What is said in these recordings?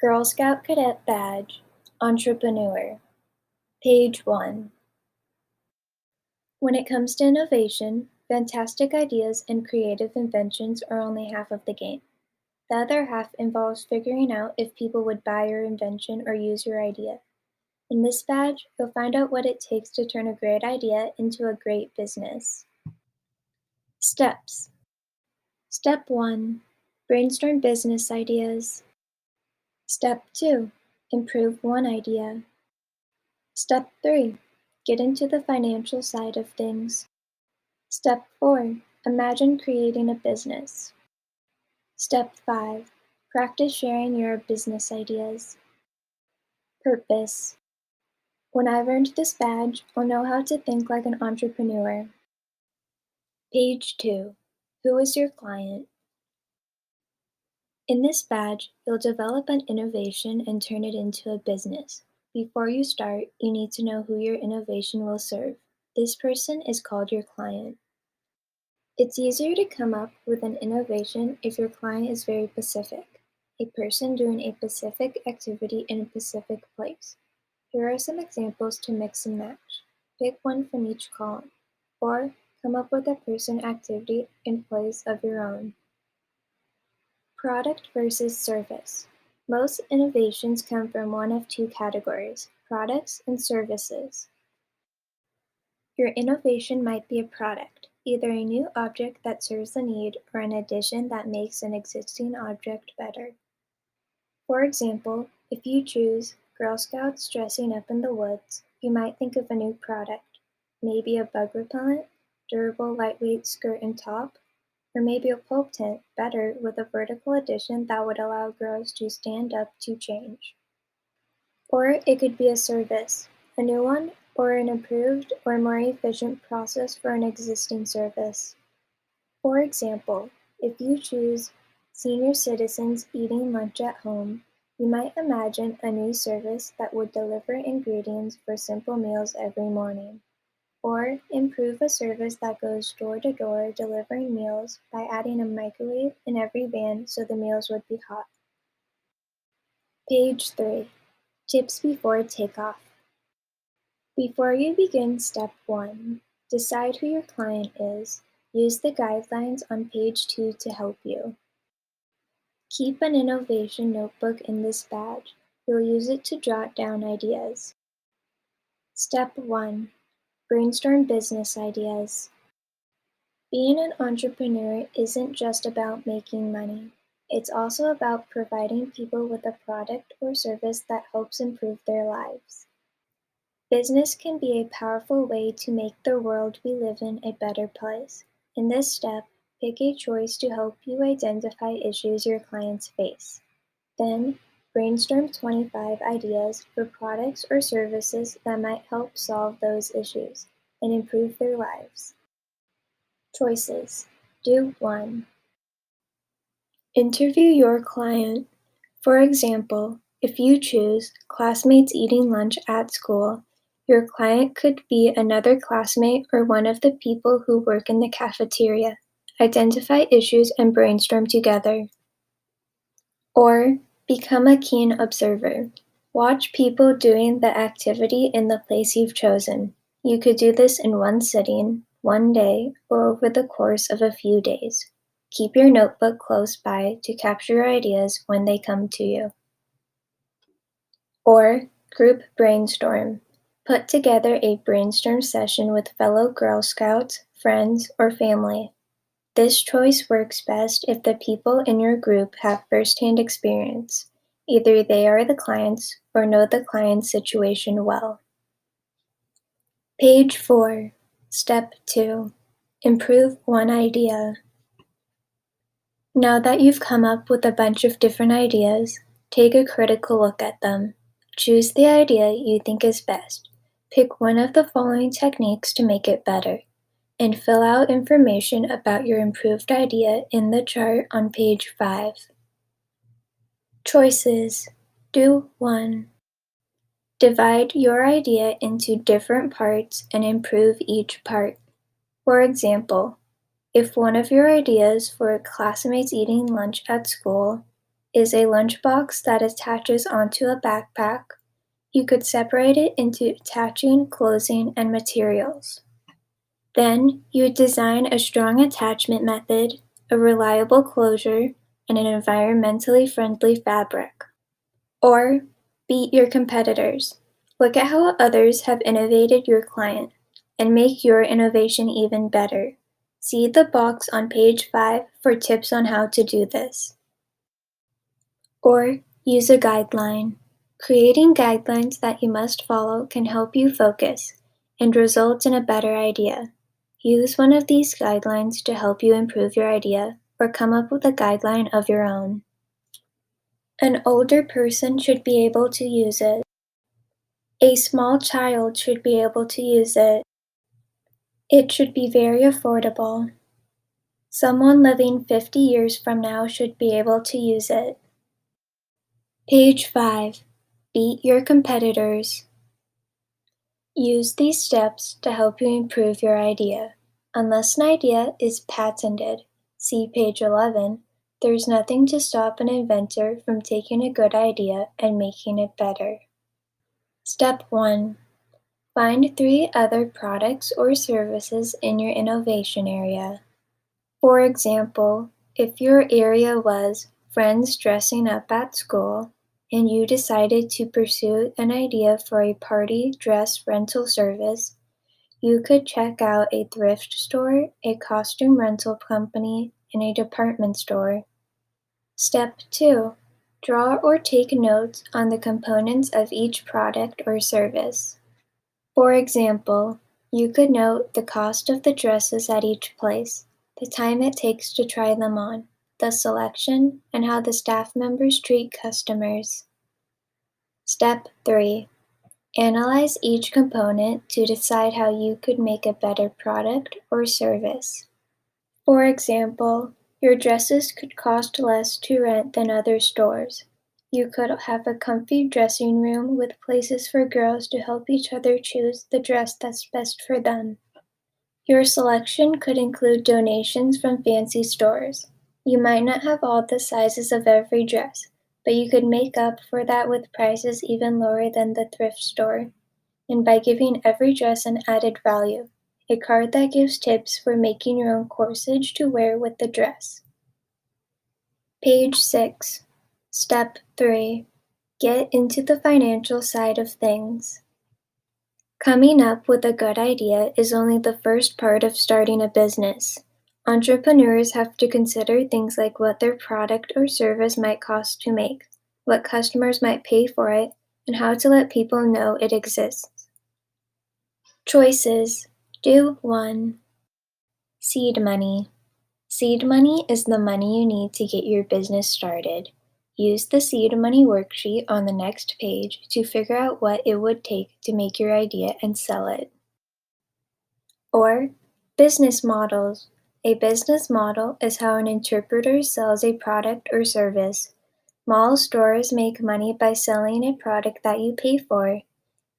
Girl Scout Cadet Badge, Entrepreneur. Page 1. When it comes to innovation, fantastic ideas and creative inventions are only half of the game. The other half involves figuring out if people would buy your invention or use your idea. In this badge, you'll find out what it takes to turn a great idea into a great business. Steps. Step 1. Brainstorm business ideas. Step 2. Improve one idea. Step 3. Get into the financial side of things. Step 4. Imagine creating a business. Step 5. Practice sharing your business ideas. Purpose. When I've earned this badge, I'll know how to think like an entrepreneur. Page 2. Who is your client? In this badge, you'll develop an innovation and turn it into a business. Before you start, you need to know who your innovation will serve. This person is called your client. It's easier to come up with an innovation if your client is very specific, a person doing a specific activity in a specific place. Here are some examples to mix and match. Pick one from each column, or come up with a person, activity, and place of your own. Product versus service. Most innovations come from one of two categories, products and services. Your innovation might be a product, either a new object that serves a need or an addition that makes an existing object better. For example, if you choose Girl Scouts dressing up in the woods, you might think of a new product, maybe a bug repellent, durable lightweight skirt and top, or maybe a pulp tent, better with a vertical addition that would allow girls to stand up to change. Or it could be a service, a new one, or an improved or more efficient process for an existing service. For example, if you choose senior citizens eating lunch at home, you might imagine a new service that would deliver ingredients for simple meals every morning. Or improve a service that goes door to door delivering meals by adding a microwave in every van so the meals would be hot. Page 3. Tips before takeoff. Before you begin step 1, decide who your client is. Use the guidelines on page 2 to help you. Keep an innovation notebook in this badge. You'll use it to jot down ideas. Step 1. Brainstorm business ideas. Being an entrepreneur isn't just about making money. It's also about providing people with a product or service that helps improve their lives. Business can be a powerful way to make the world we live in a better place. In this step, pick a choice to help you identify issues your clients face. Then, brainstorm 25 ideas for products or services that might help solve those issues and improve their lives. Choices. Do 1. Interview your client. For example, if you choose classmates eating lunch at school, your client could be another classmate or one of the people who work in the cafeteria. Identify issues and brainstorm together. Or become a keen observer. Watch people doing the activity in the place you've chosen. You could do this in one sitting, one day, or over the course of a few days. Keep your notebook close by to capture your ideas when they come to you. Or group brainstorm. Put together a brainstorm session with fellow Girl Scouts, friends, or family. This choice works best if the people in your group have first-hand experience. Either they are the clients or know the client's situation well. Page 4. Step 2. Improve one idea. Now that you've come up with a bunch of different ideas, take a critical look at them. Choose the idea you think is best. Pick one of the following techniques to make it better, and fill out information about your improved idea in the chart on page 5. Choices. Do 1. Divide your idea into different parts and improve each part. For example, if one of your ideas for classmates eating lunch at school, is a lunchbox that attaches onto a backpack. You could separate it into attaching, closing, and materials. Then, you would design a strong attachment method, a reliable closure, and an environmentally friendly fabric. Or, beat your competitors. Look at how others have innovated your client, and make your innovation even better. See the box on page 5 for tips on how to do this. Or, use a guideline. Creating guidelines that you must follow can help you focus and result in a better idea. Use one of these guidelines to help you improve your idea or come up with a guideline of your own. An older person should be able to use it. A small child should be able to use it. It should be very affordable. Someone living 50 years from now should be able to use it. Page 5. Beat your competitors. Use these steps to help you improve your idea. Unless an idea is patented, see page 11, there's nothing to stop an inventor from taking a good idea and making it better. Step 1. Find 3 other products or services in your innovation area. For example, if your area was friends dressing up at school, and you decided to pursue an idea for a party dress rental service, you could check out a thrift store, a costume rental company, and a department store. Step 2. Draw or take notes on the components of each product or service. For example, you could note the cost of the dresses at each place, the time it takes to try them on, the selection, and how the staff members treat customers. Step 3. Analyze each component to decide how you could make a better product or service. For example, your dresses could cost less to rent than other stores. You could have a comfy dressing room with places for girls to help each other choose the dress that's best for them. Your selection could include donations from fancy stores. You might not have all the sizes of every dress, but you could make up for that with prices even lower than the thrift store, and by giving every dress an added value, a card that gives tips for making your own corsage to wear with the dress. Page 6. Step 3. Get into the financial side of things. Coming up with a good idea is only the first part of starting a business. Entrepreneurs have to consider things like what their product or service might cost to make, what customers might pay for it, and how to let people know it exists. Choices. Do 1. Seed money. Seed money is the money you need to get your business started. Use the seed money worksheet on the next page to figure out what it would take to make your idea and sell it. Or, business models. A business model is how an interpreter sells a product or service. Mall stores make money by selling a product that you pay for.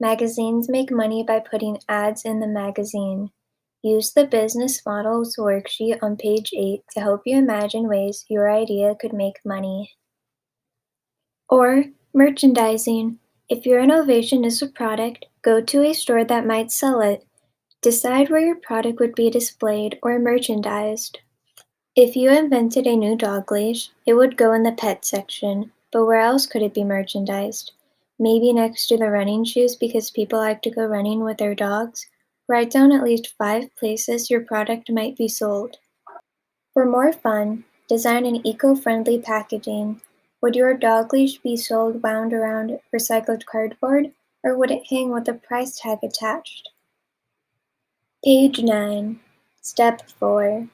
Magazines make money by putting ads in the magazine. Use the business models worksheet on page 8 to help you imagine ways your idea could make money. Or, merchandising. If your innovation is a product, go to a store that might sell it. Decide where your product would be displayed or merchandised. If you invented a new dog leash, it would go in the pet section, but where else could it be merchandised? Maybe next to the running shoes because people like to go running with their dogs? Write down at least 5 places your product might be sold. For more fun, design an eco-friendly packaging. Would your dog leash be sold wound around recycled cardboard, or would it hang with a price tag attached? Page 9. Step 4.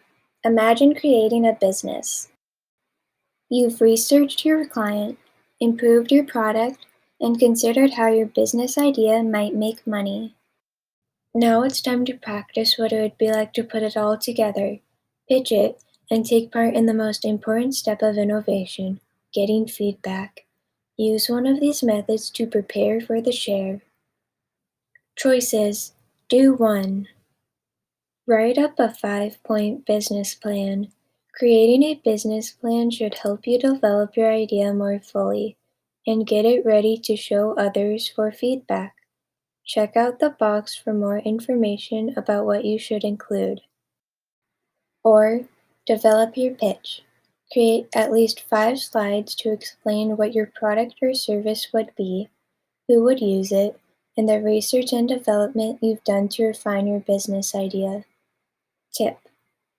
Imagine creating a business. You've researched your client, improved your product, and considered how your business idea might make money. Now it's time to practice what it would be like to put it all together, pitch it, and take part in the most important step of innovation, getting feedback. Use one of these methods to prepare for the share. Choices. Do 1. Write up a 5-point business plan. Creating a business plan should help you develop your idea more fully and get it ready to show others for feedback. Check out the box for more information about what you should include. Or develop your pitch. Create at least 5 slides to explain what your product or service would be, who would use it, and the research and development you've done to refine your business idea. Tip: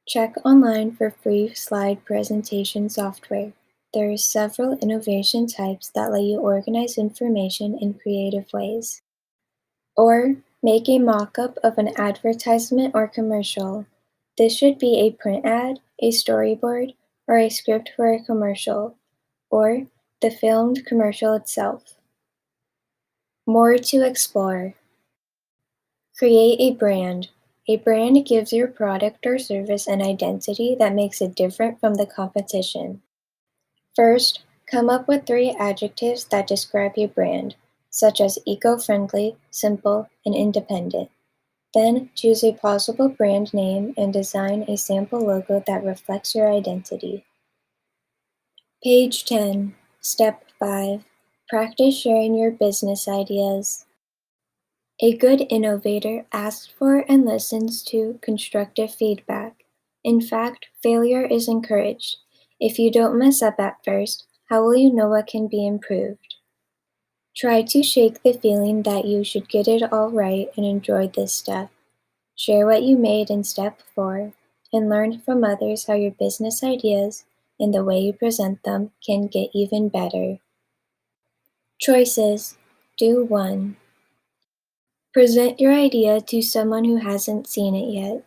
check online for free slide presentation software. There are several innovation types that let you organize information in creative ways. Or make a mock-up of an advertisement or commercial. This should be a print ad, a storyboard, or a script for a commercial, or the filmed commercial itself. More to explore. Create a brand. A brand gives your product or service an identity that makes it different from the competition. First, come up with 3 adjectives that describe your brand, such as eco-friendly, simple, and independent. Then, choose a plausible brand name and design a sample logo that reflects your identity. Page 10, Step 5. Practice sharing your business ideas. A good innovator asks for and listens to constructive feedback. In fact, failure is encouraged. If you don't mess up at first, how will you know what can be improved? Try to shake the feeling that you should get it all right and enjoy this step. Share what you made in step 4 and learn from others how your business ideas and the way you present them can get even better. Choices. Do 1. Present your idea to someone who hasn't seen it yet.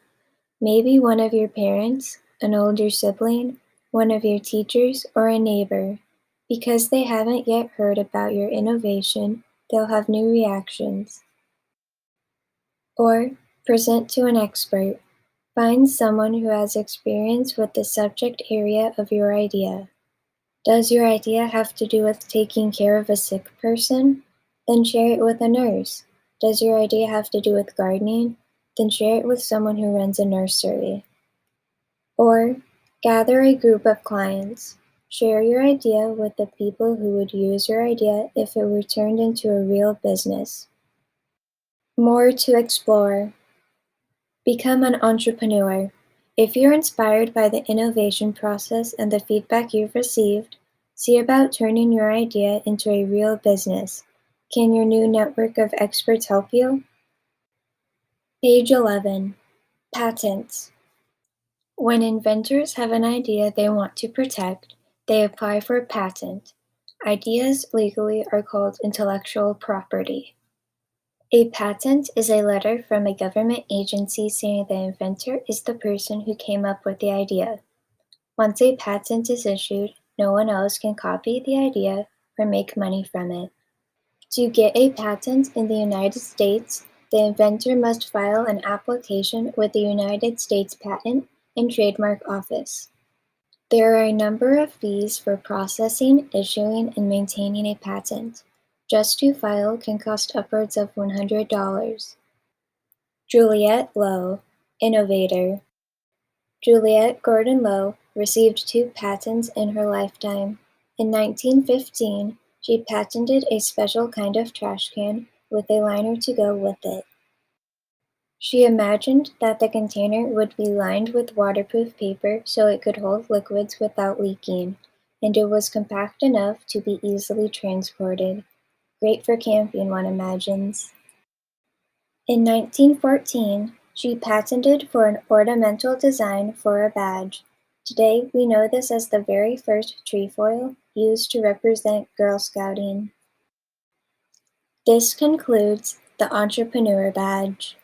Maybe one of your parents, an older sibling, one of your teachers, or a neighbor. Because they haven't yet heard about your innovation, they'll have new reactions. Or present to an expert. Find someone who has experience with the subject area of your idea. Does your idea have to do with taking care of a sick person? Then share it with a nurse. Does your idea have to do with gardening? Then share it with someone who runs a nursery. Or gather a group of clients. Share your idea with the people who would use your idea if it were turned into a real business. More to explore. Become an entrepreneur. If you're inspired by the innovation process and the feedback you've received, see about turning your idea into a real business. Can your new network of experts help you? Page 11. Patents. When inventors have an idea they want to protect, they apply for a patent. Ideas legally are called intellectual property. A patent is a letter from a government agency saying the inventor is the person who came up with the idea. Once a patent is issued, no one else can copy the idea or make money from it. To get a patent in the United States, the inventor must file an application with the United States Patent and Trademark Office. There are a number of fees for processing, issuing, and maintaining a patent. Just to file can cost upwards of $100. Juliette Lowe, innovator. Juliette Gordon Lowe received 2 patents in her lifetime. In 1915, she patented a special kind of trash can with a liner to go with it. She imagined that the container would be lined with waterproof paper so it could hold liquids without leaking, and it was compact enough to be easily transported. Great for camping, one imagines. In 1914, she patented for an ornamental design for a badge. Today, we know this as the very first trefoil used to represent Girl Scouting. This concludes the Entrepreneur Badge.